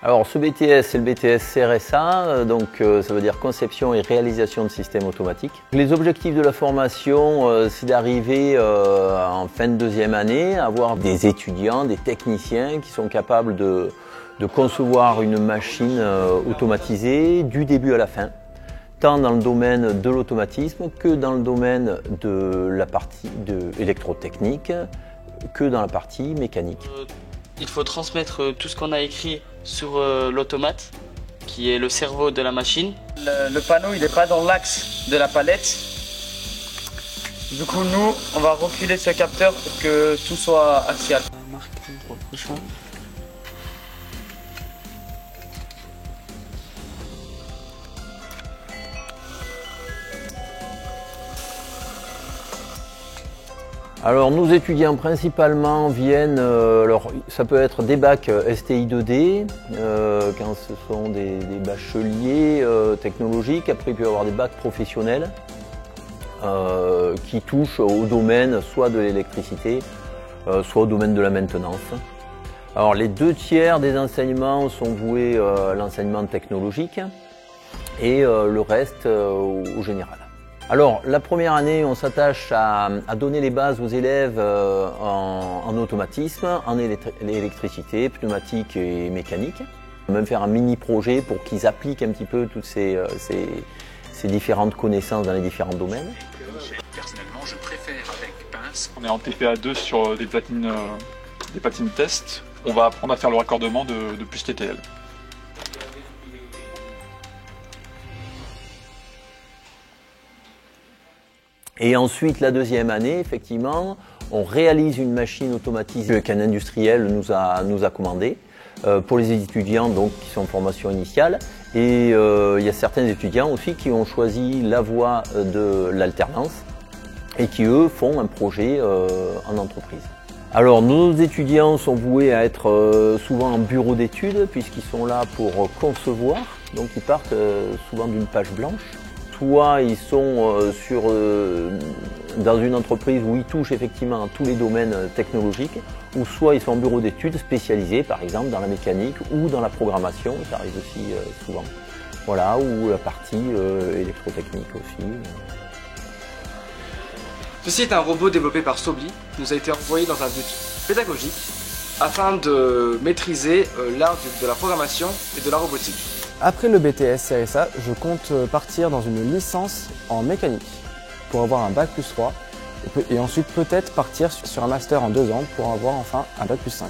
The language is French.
Alors ce BTS, c'est le BTS CRSA, donc ça veut dire conception et réalisation de systèmes automatiques. Les objectifs de la formation, c'est d'arriver en fin de deuxième année à avoir des étudiants, des techniciens qui sont capables de concevoir une machine automatisée du début à la fin, tant dans le domaine de l'automatisme que dans le domaine de la partie électrotechnique, que dans la partie mécanique. Il faut transmettre tout ce qu'on a écrit sur l'automate, qui est le cerveau de la machine. Le panneau, il n'est pas dans l'axe de la palette. Du coup, nous, on va reculer ce capteur pour que tout soit axial. Alors nos étudiants principalement viennent, alors ça peut être des bacs STI 2D, quand ce sont des bacheliers technologiques. Après il peut y avoir des bacs professionnels qui touchent au domaine soit de l'électricité, soit au domaine de la maintenance. Alors les 2/3 des enseignements sont voués à l'enseignement technologique et le reste au général. Alors la première année, on s'attache à donner les bases aux élèves en automatisme, en électricité, pneumatique et mécanique. Même faire un mini-projet pour qu'ils appliquent un petit peu toutes ces différentes connaissances dans les différents domaines. Personnellement, je préfère avec pince. On est en TPA2 sur des platines test. On va apprendre à faire le raccordement de puces TTL. Et ensuite, la deuxième année, effectivement, on réalise une machine automatisée qu'un industriel nous a commandée pour les étudiants donc, qui sont en formation initiale. Et il y a certains étudiants aussi qui ont choisi la voie de l'alternance et qui, eux, font un projet en entreprise. Alors, nos étudiants sont voués à être souvent en bureau d'études puisqu'ils sont là pour concevoir. Donc, ils partent souvent d'une page blanche. Soit ils sont dans une entreprise où ils touchent effectivement à tous les domaines technologiques, ou soit ils sont en bureau d'études spécialisés, par exemple dans la mécanique ou dans la programmation, ça arrive aussi souvent. Voilà, ou la partie électrotechnique aussi. Ceci est un robot développé par Sobli, qui nous a été envoyé dans un but pédagogique afin de maîtriser l'art de la programmation et de la robotique. Après le BTS CRSA, je compte partir dans une licence en mécanique pour avoir un bac plus 3 et ensuite peut-être partir sur un master en 2 ans pour avoir enfin un bac plus 5.